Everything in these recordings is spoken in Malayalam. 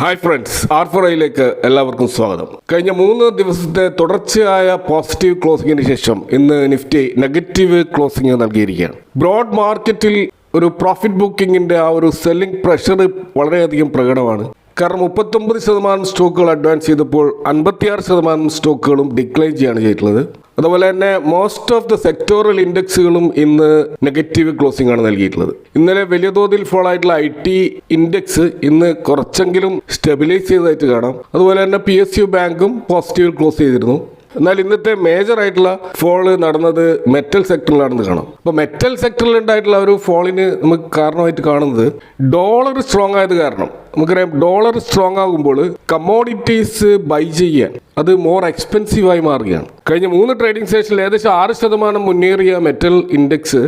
ഹായ് ഫ്രണ്ട്സ്, R4iലേക്ക് എല്ലാവർക്കും സ്വാഗതം. കഴിഞ്ഞ 3 ദിവസത്തെ തുടർച്ചയായ പോസിറ്റീവ് ക്ലോസിംഗിന് ശേഷം ഇന്ന് നിഫ്റ്റി നെഗറ്റീവ് ക്ലോസിംഗ് നൽകിയിരിക്കുകയാണ്. ബ്രോഡ് മാർക്കറ്റിൽ ഒരു പ്രോഫിറ്റ് ബുക്കിങ്ങിന്റെ ആ ഒരു സെല്ലിംഗ് പ്രഷർ വളരെയധികം പ്രകടമാണ്. കാരണം 39% സ്റ്റോക്കുകൾ അഡ്വാൻസ് ചെയ്തപ്പോൾ 56% സ്റ്റോക്കുകളും ഡിക്ലൈൻ ചെയ്യാണ് ചെയ്തിട്ടുള്ളത്. അതുപോലെ തന്നെ മോസ്റ്റ് ഓഫ് ദ സെക്ടോറൽ ഇൻഡെക്സുകളും ഇന്ന് നെഗറ്റീവ് ക്ലോസിംഗ് ആണ് നൽകിയിട്ടുള്ളത്. ഇന്നലെ വലിയ തോതിൽ ഫോൾ ആയിട്ടുള്ള IT ഇൻഡെക്സ് ഇന്ന് കുറച്ചെങ്കിലും സ്റ്റെബിലൈസ് ചെയ്തതായിട്ട് കാണാം. അതുപോലെ തന്നെ PSU ബാങ്കും പോസിറ്റീവ് ക്ലോസ് ചെയ്തിരുന്നു. എന്നാൽ ഇന്നത്തെ മേജർ ആയിട്ടുള്ള ഫോള് നടന്നത് മെറ്റൽ സെക്ടറിലാണെന്ന് കാണാം. അപ്പോൾ മെറ്റൽ സെക്ടറിൽ ഉണ്ടായിട്ടുള്ള ഒരു ഫോളിന് നമുക്ക് കാരണമായിട്ട് കാണുന്നത് ഡോളർ സ്ട്രോങ് ആയത് കാരണം. നമുക്കറിയാം, ഡോളർ സ്ട്രോങ് ആകുമ്പോൾ കമ്മോഡിറ്റീസ് ബൈ ചെയ്യാൻ അത് മോർ എക്സ്പെൻസീവായി മാറുകയാണ്. കഴിഞ്ഞ 3 ട്രേഡിംഗ് സെഷനിൽ ഏകദേശം 6% മുന്നേറിയ മെറ്റൽ ഇൻഡെക്സ്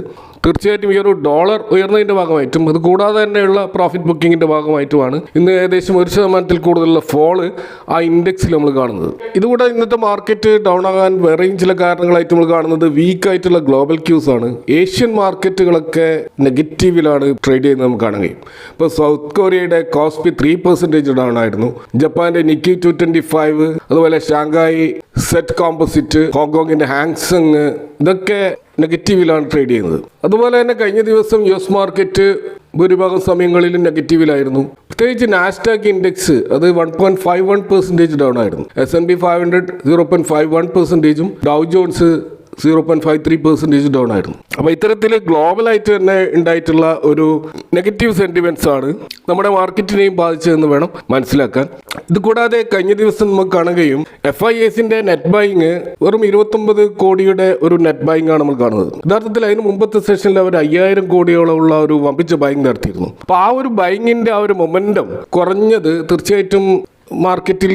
തീർച്ചയായിട്ടും ഈ ഒരു ഡോളർ ഉയർന്നതിൻ്റെ ഭാഗമായിട്ടും അത് കൂടാതെ തന്നെയുള്ള പ്രോഫിറ്റ് ബുക്കിങ്ങിൻ്റെ ഭാഗമായിട്ടുമാണ് ഇന്ന് ഏകദേശം 1% കൂടുതലുള്ള ഫോള് ആ ഇൻഡെക്സിൽ നമ്മൾ കാണുന്നത്. ഇതുകൂടാതെ ഇന്നത്തെ മാർക്കറ്റ് ഡൗൺ ആകാൻ വേറെയും ചില കാരണങ്ങളായിട്ട് നമ്മൾ കാണുന്നത് വീക്ക് ആയിട്ടുള്ള ഗ്ലോബൽ ക്യൂസ് ആണ്. ഏഷ്യൻ മാർക്കറ്റുകളൊക്കെ നെഗറ്റീവിലാണ് ട്രേഡ് ചെയ്യുന്നത് നമുക്ക് കാണാൻ കഴിയും. ഇപ്പോൾ സൗത്ത് കൊറിയയുടെ കോസ്പി 3% ഡൗൺ ആയിരുന്നു. ജപ്പാന്റെ നിക്കി 225, അതുപോലെ ഷാങ്ഹായ് സെറ്റ് കോമ്പോസിറ്റ്, ഹോങ്കോങ്ങിന്റെ ഹാങ്സങ്, ഇതൊക്കെ നെഗറ്റീവിലാണ് ട്രേഡ് ചെയ്യുന്നത്. അതുപോലെ തന്നെ കഴിഞ്ഞ ദിവസം US മാർക്കറ്റ് ഭൂരിഭാഗം സമയങ്ങളിലും നെഗറ്റീവിലായിരുന്നു. പ്രത്യേകിച്ച് നാസ്ഡാക്ക് ഇൻഡെക്സ് അത് 1.51% ഡൗൺ ആയിരുന്നു. S&P 500 0.51%, ഡൗ ജോൺസ് 0.53% ഡൗൺ ആയിരുന്നു. അപ്പോൾ ഇത്തരത്തിൽ ഗ്ലോബലായിട്ട് തന്നെ ഉണ്ടായിട്ടുള്ള ഒരു നെഗറ്റീവ് സെന്റിമെന്റ്സ് ആണ് നമ്മുടെ മാർക്കറ്റിനെയും ബാധിച്ചതെന്ന് വേണം മനസ്സിലാക്കാൻ. ഇത് കൂടാതെ കഴിഞ്ഞ ദിവസം നമുക്ക് കാണാൻ കഴിയും FISന്റെ നെറ്റ് ബൈങ് വെറും 29 കോടിയുടെ ഒരു നെറ്റ് ബൈങ് ആണ് നമ്മൾ കാണുന്നത്. യഥാർത്ഥത്തിൽ അതിന് മുമ്പത്തെ സെഷനിൽ അവർ 5000 കോടിയോളം ഉള്ള ഒരു വമ്പിച്ച ബൈങ് നടത്തിയിരുന്നു. അപ്പോൾ ആ ഒരു ബൈങ്ങിന്റെ ആ ഒരു മൊമെന്റം കുറഞ്ഞത് തീർച്ചയായിട്ടും മാർക്കറ്റിൽ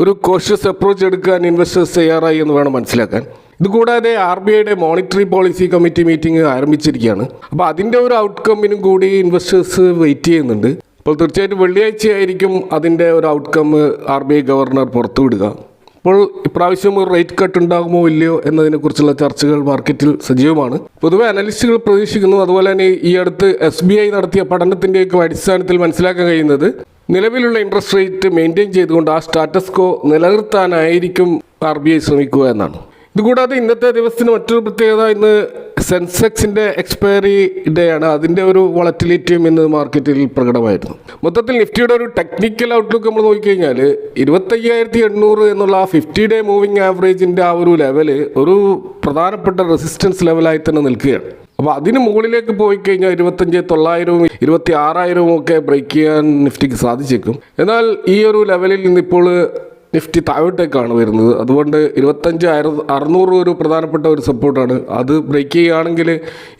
ഒരു കോഷ്യസ് അപ്രോച്ച് എടുക്കാൻ ഇൻവെസ്റ്റേഴ്സ് തയ്യാറായി എന്ന് വേണം മനസ്സിലാക്കാൻ. ഇതുകൂടാതെ RBIയുടെ മോണിറ്ററി പോളിസി കമ്മിറ്റി മീറ്റിംഗ് ആരംഭിച്ചിരിക്കുകയാണ്. അപ്പോൾ അതിൻ്റെ ഒരു ഔട്ട്കമ്മിനും കൂടി ഇൻവെസ്റ്റേഴ്സ് വെയിറ്റ് ചെയ്യുന്നുണ്ട്. അപ്പോൾ തീർച്ചയായിട്ടും വെള്ളിയാഴ്ചയായിരിക്കും അതിൻ്റെ ഒരു ഔട്ട്കം RBI ഗവർണർ പുറത്തുവിടുക. അപ്പോൾ ഇപ്രാവശ്യം ഒരു റേറ്റ് കട്ട് ഉണ്ടാകുമോ ഇല്ലയോ എന്നതിനെക്കുറിച്ചുള്ള ചർച്ചകൾ മാർക്കറ്റിൽ സജീവമാണ്. പൊതുവെ അനലിസ്റ്റുകൾ പ്രതീക്ഷിക്കുന്നു. അതുപോലെ തന്നെ ഈ അടുത്ത് SBI നടത്തിയ പഠനത്തിൻ്റെയൊക്കെ അടിസ്ഥാനത്തിൽ മനസ്സിലാക്കാൻ കഴിയുന്നത് നിലവിലുള്ള ഇൻട്രസ്റ്റ് റേറ്റ് മെയിൻറ്റെയിൻ ചെയ്തുകൊണ്ട് ആ സ്റ്റാറ്റസ് കോ നിലനിർത്താനായിരിക്കും RBI ശ്രമിക്കുക എന്നാണ്. ഇതുകൂടാതെ ഇന്നത്തെ ദിവസത്തിന് മറ്റൊരു പ്രത്യേകത, ഇന്ന് സെൻസെക്സിന്റെ എക്സ്പയറി ഡേ ആണ്. അതിൻ്റെ ഒരു വോളറ്റിലിറ്റിയും ഇന്ന് മാർക്കറ്റിൽ പ്രകടമായിരുന്നു. മൊത്തത്തിൽ നിഫ്റ്റിയുടെ ഒരു ടെക്നിക്കൽ ഔട്ട്ലുക്ക് നമ്മൾ നോക്കിക്കഴിഞ്ഞാൽ 25,800 എന്നുള്ള ആ 50-day മൂവിങ് ആവറേജിൻ്റെ ആ ഒരു ലെവല് ഒരു പ്രധാനപ്പെട്ട റെസിസ്റ്റൻസ് ലെവലായി തന്നെ നിൽക്കുകയാണ്. അപ്പോൾ അതിന് മുകളിലേക്ക് പോയി കഴിഞ്ഞാൽ 25,900 26,000 ഒക്കെ ബ്രേക്ക് ചെയ്യാൻ നിഫ്റ്റിക്ക് സാധിച്ചേക്കും. എന്നാൽ ഈ ഒരു ലെവലിൽ നിന്നിപ്പോൾ നിഫ്റ്റി താഴോട്ടേക്കാണ് വരുന്നത്. അതുകൊണ്ട് 25,600 ഒരു പ്രധാനപ്പെട്ട ഒരു സപ്പോർട്ടാണ്. അത് ബ്രേക്ക് ചെയ്യുകയാണെങ്കിൽ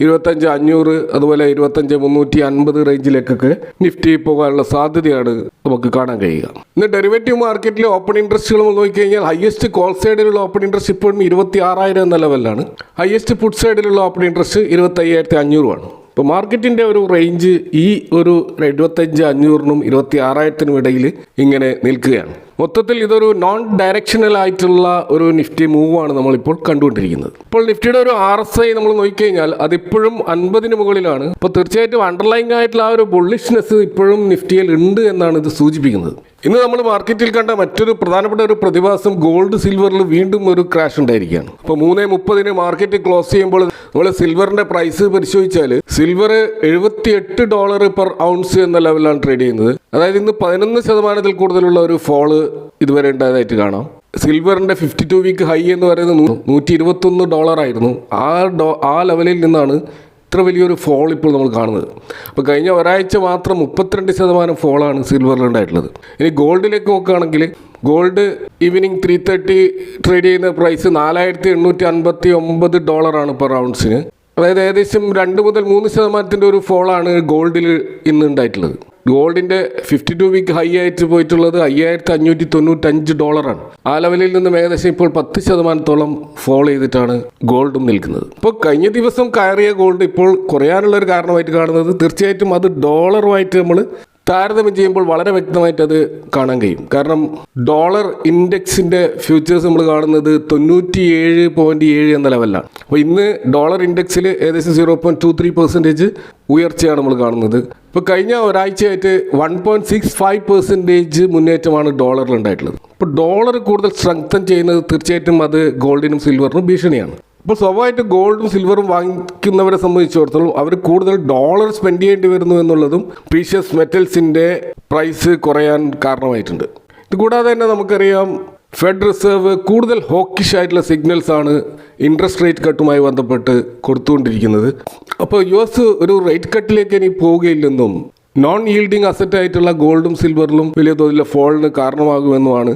25,500 അതുപോലെ 25,350 റേഞ്ചിലേക്കൊക്കെ നിഫ്റ്റി പോകാനുള്ള സാധ്യതയാണ് നമുക്ക് കാണാൻ കഴിയുക. ഇന്ന് ഡെറിവേറ്റീവ് മാർക്കറ്റിൽ ഓപ്പൺ ഇൻട്രസ്റ്റുകൾ നോക്കിക്കഴിഞ്ഞാൽ ഹയസ്റ്റ് കോൾ സൈഡിലുള്ള ഓപ്പൺ ഇൻട്രസ്റ്റ് ഇപ്പോഴും 26,000 എന്ന ലെവലിലാണ്. ഹയസ്റ്റ് പുട്ട് സൈഡിലുള്ള ഓപ്പൺ ഇൻട്രസ്റ്റ് 25,500 ആണ്. ഇപ്പോൾ മാർക്കറ്റിൻ്റെ ഒരു റേഞ്ച് ഈ ഒരു 25,500-നും 26,000-നും ഇടയിൽ ഇങ്ങനെ നിൽക്കുകയാണ്. മൊത്തത്തിൽ ഇതൊരു നോൺ ഡയറക്ഷണൽ ആയിട്ടുള്ള ഒരു നിഫ്റ്റി മൂവാണ് നമ്മളിപ്പോൾ കണ്ടുകൊണ്ടിരിക്കുന്നത്. ഇപ്പോൾ നിഫ്റ്റിയുടെ ഒരു RSI നമ്മൾ നോക്കിക്കഴിഞ്ഞാൽ അതിപ്പോഴും 50-ന് മുകളിലാണ്. അപ്പോൾ തീർച്ചയായിട്ടും അണ്ടർലൈങ് ആയിട്ടുള്ള ആ ഒരു ബുള്ളിഷ്നെസ് ഇപ്പോഴും നിഫ്റ്റിയിൽ ഉണ്ട് എന്നാണ് ഇത് സൂചിപ്പിക്കുന്നത്. ഇന്ന് നമ്മൾ മാർക്കറ്റിൽ കണ്ട മറ്റൊരു പ്രധാനപ്പെട്ട ഒരു പ്രതിഭാസം ഗോൾഡ് സിൽവറിൽ വീണ്ടും ഒരു ക്രാഷ് ഉണ്ടായിരിക്കുകയാണ്. അപ്പോൾ 3:30 മാർക്കറ്റ് ക്ലോസ് ചെയ്യുമ്പോൾ നമ്മൾ സിൽവറിന്റെ പ്രൈസ് പരിശോധിച്ചാൽ സിൽവർ $78 പെർ ഔൺസ് എന്ന ലെവലിലാണ് ട്രേഡ് ചെയ്യുന്നത്. അതായത് ഇന്ന് 11% കൂടുതലുള്ള ഒരു ഫോള് ഇതുവരെ ഉണ്ടായതായിട്ട് കാണാം. സിൽവറിന്റെ 52 വീക്ക് ഹൈ എന്ന് പറയുന്നത് $121 ആയിരുന്നു. ആ ലെവലിൽ നിന്നാണ് ഇത്ര വലിയൊരു ഫോൾ ഇപ്പോൾ നമ്മൾ കാണുന്നത്. അപ്പോൾ കഴിഞ്ഞ ഒരാഴ്ച മാത്രം 32% ഫോളാണ് സിൽവറിൽ ഉണ്ടായിട്ടുള്ളത്. ഇനി ഗോൾഡിലേക്ക് നോക്കുകയാണെങ്കിൽ ഗോൾഡ് ഈവനിങ് 3:30 ട്രേഡ് ചെയ്യുന്ന പ്രൈസ് $4,859 പെർ ഔൺസിന്. അതായത് ഏകദേശം 2 മുതൽ 3% ഒരു ഫോളാണ് ഗോൾഡിൽ ഇന്ന് ഉണ്ടായിട്ടുള്ളത്. ഗോൾഡിൻ്റെ 52 വീക്ക് ഹൈ ആയിട്ട് പോയിട്ടുള്ളത് $5,595 ആണ്. ആ ലെവലിൽ നിന്നും ഏകദേശം ഇപ്പോൾ 10% ഫോൾ ചെയ്തിട്ടാണ് ഗോൾഡും നിൽക്കുന്നത്. ഇപ്പോൾ കഴിഞ്ഞ ദിവസം കയറിയ ഗോൾഡ് ഇപ്പോൾ കുറയാനുള്ളൊരു കാരണമായിട്ട് കാണുന്നത് തീർച്ചയായിട്ടും അത് ഡോളറുമായിട്ട് നമ്മൾ താരതമ്യം ചെയ്യുമ്പോൾ വളരെ വ്യക്തമായിട്ട് അത് കാണാൻ കഴിയും. കാരണം ഡോളർ ഇൻഡെക്സിൻ്റെ ഫ്യൂച്ചേഴ്സ് നമ്മൾ കാണുന്നത് 97.7 എന്ന ലെവലിലാണ്. അപ്പോൾ ഇന്ന് ഡോളർ ഇൻഡെക്സിൽ ഏകദേശം 0.23% ഉയർച്ചയാണ് നമ്മൾ കാണുന്നത്. ഇപ്പോൾ കഴിഞ്ഞ ഒരാഴ്ചയായിട്ട് 1.65% മുന്നേറ്റമാണ് ഡോളറിൽ ഉണ്ടായിട്ടുള്ളത്. ഇപ്പോൾ ഡോളർ കൂടുതൽ സ്ട്രെങ്തൻ ചെയ്യുന്നത് തീർച്ചയായിട്ടും അത് ഗോൾഡിനും സിൽവറിനും ഭീഷണിയാണ്. അപ്പോൾ സ്വാഭാവികമായിട്ട് ഗോൾഡും സിൽവറും വാങ്ങിക്കുന്നവരെ സംബന്ധിച്ചിടത്തോളം അവർ കൂടുതൽ ഡോളർ സ്പെൻഡ് ചെയ്യേണ്ടി വരുന്നു എന്നുള്ളതും പ്രീഷ്യസ് മെറ്റൽസിൻ്റെ പ്രൈസ് കുറയാൻ കാരണമായിട്ടുണ്ട്. ഇതുകൂടാതെ തന്നെ നമുക്കറിയാം ഫെഡ് റിസർവ് കൂടുതൽ ഹോക്കിഷ് ആയിട്ടുള്ള സിഗ്നൽസ് ആണ് ഇൻട്രസ്റ്റ് റേറ്റ് കട്ടുമായി ബന്ധപ്പെട്ട് കൊടുത്തുകൊണ്ടിരിക്കുന്നത്. അപ്പോൾ US ഒരു റേറ്റ് കട്ടിലേക്ക് ഇനി പോവുകയില്ലെന്നും നോൺ ഈൽഡിങ് അസറ്റ് ആയിട്ടുള്ള ഗോൾഡും സിൽവറിലും വലിയ തോതിലുള്ള ഫോളിന് കാരണമാകുമെന്നുമാണ്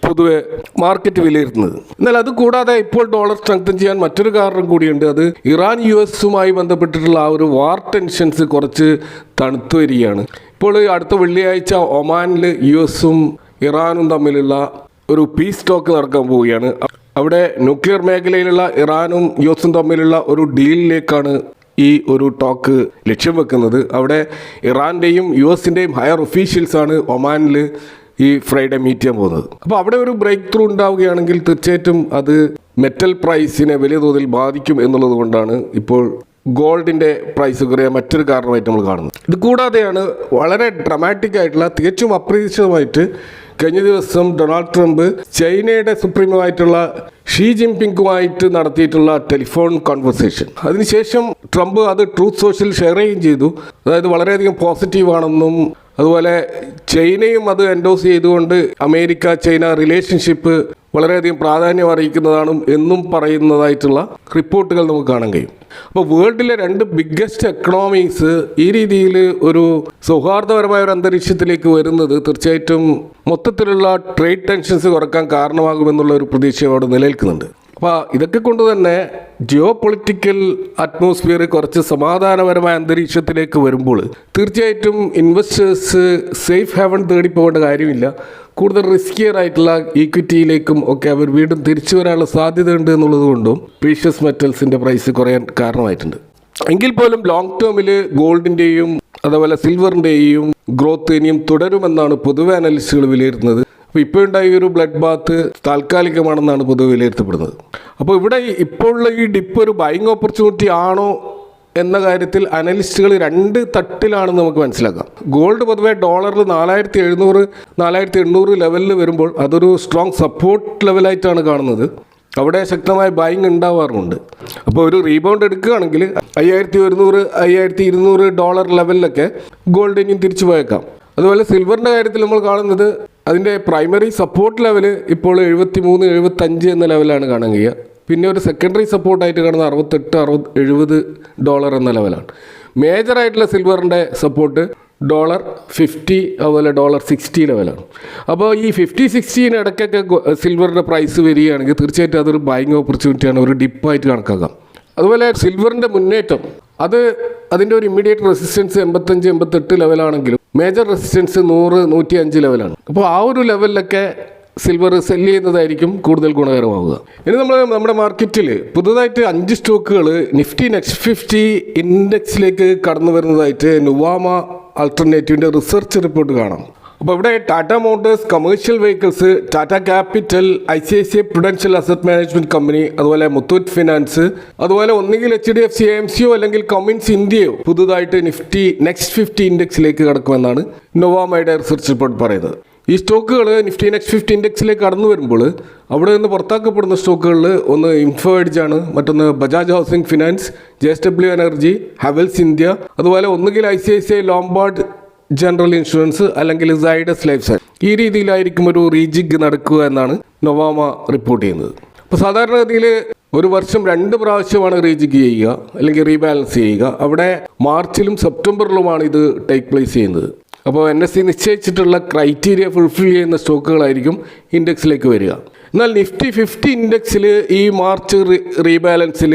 പൊതുവെ മാർക്കറ്റ് വിലയിരുത്തുന്നത്. എന്നാൽ അത് കൂടാതെ ഇപ്പോൾ ഡോളർ സ്ട്രെങ്തൻ ചെയ്യാൻ മറ്റൊരു കാരണം കൂടിയുണ്ട്. അത് ഇറാൻ US ബന്ധപ്പെട്ടിട്ടുള്ള ആ ഒരു വാർ ടെൻഷൻസ് കുറച്ച് തണുത്തു വരികയാണ്. ഇപ്പോൾ അടുത്ത വെള്ളിയാഴ്ച ഒമാനിൽ US ഇറാനും തമ്മിലുള്ള ഒരു പീസ് ടോക്ക് നടക്കാൻ പോവുകയാണ്. അവിടെ ന്യൂക്ലിയർ മേഖലയിലുള്ള ഇറാനും US തമ്മിലുള്ള ഒരു ഡീലിലേക്കാണ് ഈ ഒരു ടോക്ക് ലക്ഷ്യം വെക്കുന്നത്. അവിടെ ഇറാൻ്റെയും US ഹയർ ഒഫീഷ്യൽസാണ് ഒമാനിൽ ഈ ഫ്രൈഡേ മീറ്റ് ചെയ്യാൻ പോകുന്നത്. അപ്പോൾ അവിടെ ഒരു ബ്രേക്ക് ത്രൂ ഉണ്ടാവുകയാണെങ്കിൽ തീർച്ചയായിട്ടും അത് മെറ്റൽ പ്രൈസിനെ വലിയ തോതിൽ ബാധിക്കും എന്നുള്ളത് കൊണ്ടാണ് ഇപ്പോൾ ഗോൾഡിൻ്റെ പ്രൈസ് കുറയാൻ മറ്റൊരു കാരണമായിട്ട് നമ്മൾ കാണുന്നത്. ഇത് കൂടാതെയാണ് വളരെ ഡ്രമാറ്റിക് ആയിട്ടുള്ള തികച്ചും അപ്രതീക്ഷിതമായിട്ട് കഴിഞ്ഞ ദിവസം ഡൊണാൾഡ് ട്രംപ് ചൈനയുടെ സുപ്രീമോ ആയിട്ടുള്ള ഷീ ജിൻപിങ്ങുമായിട്ട് നടത്തിയിട്ടുള്ള ടെലിഫോൺ കോൺവെർസേഷൻ. അതിനുശേഷം ട്രംപ് അത് ട്രൂത്ത് സോഷ്യൽ ഷെയർ ചെയ്യുകയും ചെയ്തു. അതായത് വളരെയധികം പോസിറ്റീവാണെന്നും അതുപോലെ ചൈനയും അത് എൻഡോസ് ചെയ്തുകൊണ്ട് അമേരിക്ക ചൈന റിലേഷൻഷിപ്പ് വളരെയധികം പ്രാധാന്യം അറിയിക്കുന്നതാണ് എന്നും പറയുന്നതായിട്ടുള്ള റിപ്പോർട്ടുകൾ നമുക്ക് കാണാൻ കഴിയും. അപ്പോൾ വേൾഡിലെ രണ്ട് ബിഗ്ഗസ്റ്റ് എക്കണോമീസ് ഈ രീതിയിൽ ഒരു സൗഹാർദ്ദപരമായ ഒരു അന്തരീക്ഷത്തിലേക്ക് വരുന്നത് തീർച്ചയായിട്ടും മൊത്തത്തിലുള്ള ട്രേഡ് ടെൻഷൻസ് കുറക്കാൻ കാരണമാകുമെന്നുള്ള ഒരു പ്രതീക്ഷ അവിടെ നിലനിൽക്കുന്നുണ്ട്. അപ്പോൾ ഇതൊക്കെ കൊണ്ട് തന്നെ ജിയോ പൊളിറ്റിക്കൽ അറ്റ്മോസ്ഫിയർ കുറച്ച് സമാധാനപരമായ അന്തരീക്ഷത്തിലേക്ക് വരുമ്പോൾ തീർച്ചയായിട്ടും ഇൻവെസ്റ്റേഴ്സ് സേഫ് ഹെവൻ തേടി പോകേണ്ട കാര്യമില്ല. കൂടുതൽ റിസ്കിയർ ആയിട്ടുള്ള ഈക്വിറ്റിയിലേക്കും ഒക്കെ അവർ വീണ്ടും തിരിച്ചു വരാനുള്ള സാധ്യതയുണ്ട് എന്നുള്ളത് കൊണ്ടും പ്രീഷ്യസ് മെറ്റൽസിൻ്റെ പ്രൈസ് കുറയാൻ കാരണമായിട്ടുണ്ട്. എങ്കിൽ പോലും ലോങ് ടേമിൽ ഗോൾഡിൻ്റെയും അതുപോലെ സിൽവറിൻ്റെയും ഗ്രോത്ത് ഇനിയും തുടരുമെന്നാണ് പൊതുവെ അനലിസ്റ്റുകൾ വിലയിരുത്തുന്നത്. അപ്പോൾ ഇപ്പോൾ ഉണ്ടായ ഒരു ബ്ലഡ് ബാത്ത് താൽക്കാലികമാണെന്നാണ് പൊതുവെ വിലയിരുത്തപ്പെടുന്നത്. അപ്പോൾ ഇവിടെ ഇപ്പോഴുള്ള ഈ ഡിപ്പ് ഒരു ബൈങ് ഓപ്പർച്യൂണിറ്റി ആണോ എന്ന കാര്യത്തിൽ അനലിസ്റ്റുകൾ രണ്ട് തട്ടിലാണെന്ന് നമുക്ക് മനസ്സിലാക്കാം. ഗോൾഡ് പൊതുവെ ഡോളറിൽ 4700-4800 ലെവലിൽ വരുമ്പോൾ അതൊരു സ്ട്രോങ് സപ്പോർട്ട് ലെവലായിട്ടാണ് കാണുന്നത്. അവിടെ ശക്തമായ ബൈങ് ഉണ്ടാവാറുമുണ്ട്. അപ്പോൾ ഒരു റീബൗണ്ട് എടുക്കുകയാണെങ്കിൽ 5100-5200 ഡോളർ ലെവലിലൊക്കെ ഗോൾഡ് ഇനിയും തിരിച്ചു പോയേക്കാം. അതുപോലെ സിൽവറിൻ്റെ കാര്യത്തിൽ നമ്മൾ കാണുന്നത് അതിൻ്റെ പ്രൈമറി സപ്പോർട്ട് ലെവൽ ഇപ്പോൾ 73-75 എന്ന ലെവലാണ് കാണാൻ കഴിയുക. പിന്നെ ഒരു സെക്കൻഡറി സപ്പോർട്ടായിട്ട് കാണുന്ന 68-70 ഡോളർ എന്ന ലെവലാണ്. മേജറായിട്ടുള്ള സിൽവറിൻ്റെ സപ്പോർട്ട് $50 അതുപോലെ $60 ലെവലാണ്. അപ്പോൾ ഈ 50-60 ഇടയ്ക്കൊക്കെ സിൽവറിൻ്റെ പ്രൈസ് വരികയാണെങ്കിൽ തീർച്ചയായിട്ടും അതൊരു ബൈങ് ഓപ്പർച്യൂണിറ്റിയാണ്, ഒരു ഡിപ്പായിട്ട് കണക്കാക്കാം. അതുപോലെ സിൽവറിൻ്റെ മുന്നേറ്റം അതിൻ്റെ ഒരു ഇമ്മീഡിയറ്റ് റെസിസ്റ്റൻസ് 85-88 ലെവലാണെങ്കിലും മേജർ റെസിസ്റ്റൻസ് 100-105 ലെവലാണ്. അപ്പോൾ ആ ഒരു ലെവലിലൊക്കെ സിൽവർ സെല്ല് ചെയ്യുന്നതായിരിക്കും കൂടുതൽ ഗുണകരമാവുക. ഇനി നമ്മുടെ മാർക്കറ്റിൽ പുതുതായിട്ട് 5 സ്റ്റോക്കുകൾ നിഫ്റ്റി നെക്സ്റ്റ് 50 ഇൻഡെക്സിലേക്ക് കടന്നു വരുന്നതായിട്ട് നുവാമ ആൾട്ടർനേറ്റീവിൻ്റെ റിസർച്ച് റിപ്പോർട്ട് കാണാം. അപ്പോൾ ഇവിടെ Tata Motors, commercial vehicles, Tata capital, ICICI Prudential asset management company, അതുപോലെ മുത്തൂറ്റ് ഫിനാൻസ്, അതുപോലെ ഒന്നുകിൽ HDFC AMCയോ അല്ലെങ്കിൽ കമ്മിൻസ് ഇന്ത്യയോ പുതുതായിട്ട് നിഫ്റ്റി നെക്സ്റ്റ് 50 ഇൻഡെക്സിലേക്ക് കടക്കുമെന്നാണ് നൊവാമയുടെ റിസർച്ച് റിപ്പോർട്ട് പറയുന്നത്. ഈ സ്റ്റോക്കുകൾ നിഫ്റ്റി നെക്സ്റ്റ് 50 ഇൻഡെക്സിലേക്ക് കടന്നു വരുമ്പോൾ അവിടെ നിന്ന് പുറത്താക്കപ്പെടുന്ന സ്റ്റോക്കുകളിൽ ഒന്ന് ഇൻഫോ എഡ്ജാണ്, മറ്റൊന്ന് Bajaj housing finance, JSW energy, Havells India, അതുപോലെ ഒന്നുകിൽ ICICI ലോംബാർഡ് ജനറൽ ഇൻഷുറൻസ് അല്ലെങ്കിൽ സൈഡസ് ലൈഫ് സയൻസ്. ഈ രീതിയിലായിരിക്കും ഒരു റീജിഗ് നടക്കുക എന്നാണ് നൊവാമ റിപ്പോർട്ട് ചെയ്യുന്നത്. അപ്പോൾ സാധാരണഗതിയിൽ ഒരു വർഷം 2 പ്രാവശ്യമാണ് റീജിഗ് ചെയ്യുക അല്ലെങ്കിൽ റീബാലൻസ് ചെയ്യുക. അവിടെ മാർച്ചിലും സെപ്റ്റംബറിലുമാണ് ഇത് ടേക്ക് പ്ലേസ് ചെയ്യുന്നത്. അപ്പോൾ NSE നിശ്ചയിച്ചിട്ടുള്ള ക്രൈറ്റീരിയ ഫുൾഫിൽ ചെയ്യുന്ന സ്റ്റോക്കുകളായിരിക്കും ഇൻഡെക്സിലേക്ക് വരിക. എന്നാൽ നിഫ്റ്റി 50 ഇൻഡെക്സിൽ ഈ മാർച്ച് റീബാലൻസിൽ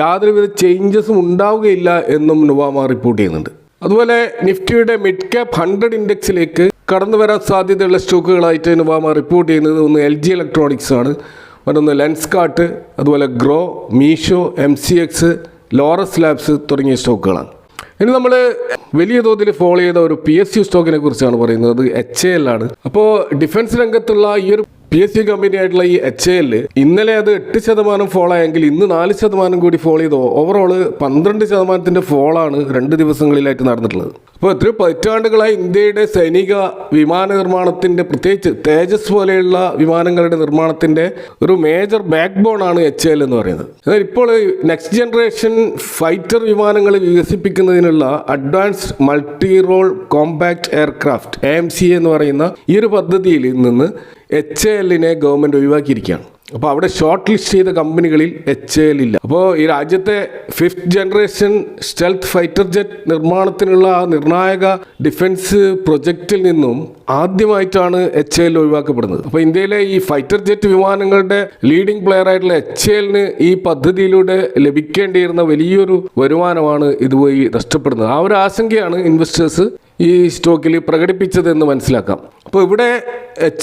യാതൊരുവിധ ചേഞ്ചസും ഉണ്ടാവുകയില്ല എന്നും നൊവാമ റിപ്പോർട്ട് ചെയ്യുന്നുണ്ട്. അതുപോലെ നിഫ്റ്റിയുടെ മിഡ് ക്യാപ് 100 ഇൻഡെക്സിലേക്ക് കടന്നു വരാൻ സാധ്യതയുള്ള സ്റ്റോക്കുകളായിട്ട് നൊവാമ റിപ്പോർട്ട് ചെയ്യുന്നത് ഒന്ന് LG ഇലക്ട്രോണിക്സ് ആണ്, മറ്റൊന്ന് ലെൻസ്കാർട്ട്, അതുപോലെ Groww, Meesho, MCX, Laurus Labs തുടങ്ങിയ സ്റ്റോക്കുകളാണ്. ഇനി നമ്മൾ വലിയ തോതിൽ ഫോളോ ചെയ്ത ഒരു PSU സ്റ്റോക്കിനെ കുറിച്ചാണ് പറയുന്നത്. HAL ആണ്. അപ്പോൾ ഡിഫൻസ് രംഗത്തുള്ള ഈ ഒരു PSU കമ്പനി ആയിട്ടുള്ള ഈ HAL ഇന്നലെ അത് 8% ഫോളോ ആയെങ്കിൽ ഇന്ന് 4% കൂടി ഫോളോ ചെയ്തു. ഓവറോള് 12% ഫോളാണ് 2 ദിവസങ്ങളിലായിട്ട് നടന്നിട്ടുള്ളത്. അപ്പോൾ എത്രയോ പതിറ്റാണ്ടുകളായി ഇന്ത്യയുടെ സൈനിക വിമാന നിർമ്മാണത്തിൻ്റെ, പ്രത്യേകിച്ച് തേജസ് പോലെയുള്ള വിമാനങ്ങളുടെ നിർമ്മാണത്തിൻ്റെ ഒരു മേജർ ബാക്ക് ബോൺ ആണ് HAL എന്ന് പറയുന്നത്. എന്നാൽ ഇപ്പോൾ നെക്സ്റ്റ് ജനറേഷൻ ഫൈറ്റർ വിമാനങ്ങൾ വികസിപ്പിക്കുന്നതിനുള്ള advanced multi role compact aircraft AMCA എന്ന് പറയുന്ന ഈ ഒരു പദ്ധതിയിൽ നിന്ന് HALനെ ഗവൺമെൻറ് ഒഴിവാക്കിയിരിക്കുകയാണ്. അപ്പോൾ അവിടെ ഷോർട്ട് ലിസ്റ്റ് ചെയ്ത കമ്പനികളിൽ HAL ഇല്ല. അപ്പോൾ ഈ രാജ്യത്തെ 5th generation stealth fighter jet നിർമ്മാണത്തിനുള്ള ആ നിർണായക ഡിഫൻസ് പ്രൊജക്റ്റിൽ നിന്നും ആദ്യമായിട്ടാണ് HAL ഒഴിവാക്കപ്പെടുന്നത്. അപ്പോൾ ഇന്ത്യയിലെ ഈ ഫൈറ്റർ ജെറ്റ് വിമാനങ്ങളുടെ ലീഡിംഗ് പ്ലെയർ ആയിട്ടുള്ള HALന് ഈ പദ്ധതിയിലൂടെ ലഭിക്കേണ്ടിയിരുന്ന വലിയൊരു വരുമാനമാണ് ഇതുവഴി നഷ്ടപ്പെടുന്നത്. ആ ഒരു ആശങ്കയാണ് ഇൻവെസ്റ്റേഴ്സ് ഈ സ്റ്റോക്കിൽ പ്രകടിപ്പിച്ചതെന്ന് മനസ്സിലാക്കാം. അപ്പോൾ ഇവിടെ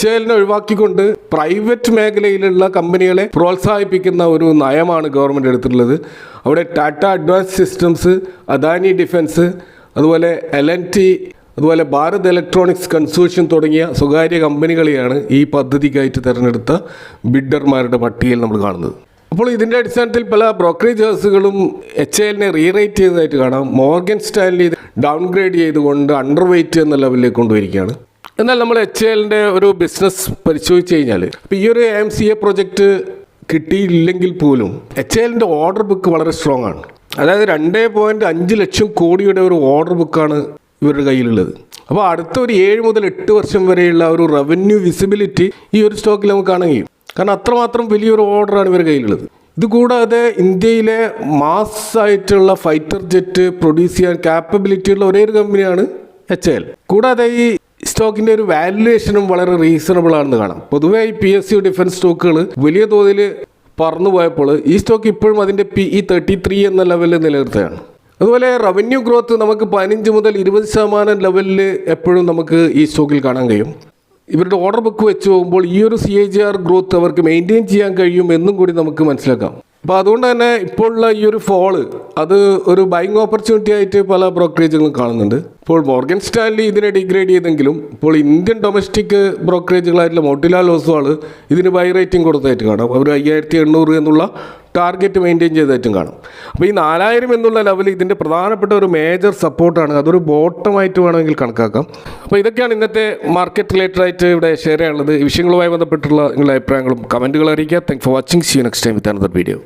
HALനെ ഒഴിവാക്കിക്കൊണ്ട് പ്രൈവറ്റ് മേഖലയിലുള്ള കമ്പനികളെ പ്രോത്സാഹിപ്പിക്കുന്ന ഒരു നയമാണ് ഗവൺമെൻറ് എടുത്തിട്ടുള്ളത്. അവിടെ Tata advance systems, Adani defence, അതുപോലെ L&T, അതുപോലെ ഭാരത് ഇലക്ട്രോണിക്സ് കൺസോർഷ്യം തുടങ്ങിയ സ്വകാര്യ കമ്പനികളെയാണ് ഈ പദ്ധതിക്കായിട്ട് തിരഞ്ഞെടുത്ത ബിഡർമാരുടെ പട്ടികയിൽ നമ്മൾ കാണുന്നത്. അപ്പോൾ ഇതിൻ്റെ അടിസ്ഥാനത്തിൽ പല ബ്രോക്കറേജ് ഹൗസുകളും HALനെ റീറേറ്റ് ചെയ്തതായിട്ട് കാണാം. മോർഗൻ സ്റ്റാൻലി ഡൗൺഗ്രേഡ് ചെയ്തുകൊണ്ട് അണ്ടർ വെയ്റ്റ് എന്ന ലെവലിലേക്ക് കൊണ്ടുവരികയാണ്. എന്നാൽ നമ്മൾ HALന്റെ ഒരു ബിസിനസ് പരിശോധിച്ച് കഴിഞ്ഞാൽ ഇപ്പോൾ ഈ ഒരു AMCA പ്രൊജക്റ്റ് കിട്ടിയില്ലെങ്കിൽ പോലും HALന്റെ ഓർഡർ ബുക്ക് വളരെ സ്ട്രോങ് ആണ്. അതായത് 2.5 ലക്ഷം കോടിയുടെ ഒരു ഓർഡർ ബുക്കാണ് ഇവരുടെ കയ്യിലുള്ളത്. അപ്പോൾ അടുത്ത ഒരു 7 മുതൽ 8 വർഷം വരെയുള്ള ഒരു റവന്യൂ വിസിബിലിറ്റി ഈ ഒരു സ്റ്റോക്കിൽ നമുക്ക് കാണാൻ കഴിയും. കാരണം അത്രമാത്രം വലിയൊരു ഓർഡറാണ് ഇവരുടെ കയ്യിലുള്ളത്. ഇതുകൂടാതെ ഇന്ത്യയിലെ മാസ്സായിട്ടുള്ള ഫൈറ്റർ ജെറ്റ് പ്രൊഡ്യൂസ് ചെയ്യാൻ കാപ്പബിലിറ്റി ഉള്ള ഒരേ ഒരു കമ്പനിയാണ് HAL. കൂടാതെ ഈ സ്റ്റോക്കിൻ്റെ ഒരു വാല്യുവേഷനും വളരെ റീസണബിൾ ആണെന്ന് കാണാം. പൊതുവേ ഈ PSU ഡിഫൻസ് സ്റ്റോക്കുകൾ വലിയ തോതിൽ പറന്നു പോയപ്പോൾ ഈ സ്റ്റോക്ക് ഇപ്പോഴും അതിൻ്റെ PE 33 എന്ന ലെവലിൽ നിലനിർത്തുകയാണ്. അതുപോലെ റവന്യൂ ഗ്രോത്ത് നമുക്ക് 15 മുതൽ 20% ലെവലിൽ എപ്പോഴും നമുക്ക് ഈ സ്റ്റോക്കിൽ കാണാൻ കഴിയും. ഇവരുടെ ഓർഡർ ബുക്ക് വെച്ച് പോകുമ്പോൾ ഈ ഒരു CAGR ഗ്രോത്ത് അവർക്ക് മെയിൻറ്റെയിൻ ചെയ്യാൻ കഴിയും എന്നും കൂടി നമുക്ക് മനസ്സിലാക്കാം. അപ്പോൾ അതുകൊണ്ട് തന്നെ ഇപ്പോഴുള്ള ഈ ഒരു ഫോള് അത് ഒരു ബൈങ് ഓപ്പർച്യൂണിറ്റി ആയിട്ട് പല ബ്രോക്കറേജുകളും കാണുന്നുണ്ട്. ഇപ്പോൾ മോർഗൻ സ്റ്റാൻലി ഇതിനെ ഡിഗ്രേഡ് ചെയ്തെങ്കിലും ഇപ്പോൾ ഇന്ത്യൻ ഡൊമസ്റ്റിക് ബ്രോക്കറേജുകളായിട്ടുള്ള മോട്ടിലാൽ ഓസ്വാൾ ഇതിന് ബൈ റേറ്റിംഗ് കൊടുത്തായിട്ട് കാണാം. അവർ 5800 എന്നുള്ള ടാർഗറ്റ് മെയിൻറ്റെയിൻ ചെയ്തതായിട്ടും കാണും. അപ്പോൾ ഈ 4000 എന്നുള്ള ലെവൽ ഇതിൻ്റെ പ്രധാനപ്പെട്ട ഒരു മേജർ സപ്പോർട്ടാണ്. അതൊരു ബോട്ടമായിട്ട് വേണമെങ്കിൽ കണക്കാക്കാം. അപ്പോൾ ഇതൊക്കെയാണ് ഇന്നത്തെ മാർക്കറ്റ് റിലേറ്റഡ് ആയിട്ട് ഇവിടെ ഷെയർ ചെയ്യാനുള്ളത്. ഈ വിഷയങ്ങളുമായി ബന്ധപ്പെട്ടുള്ള നിങ്ങളുടെ അഭിപ്രായങ്ങളും കമൻറ്റുകൾ അറിയിക്കുക. Thank for watching. See you next time with another video.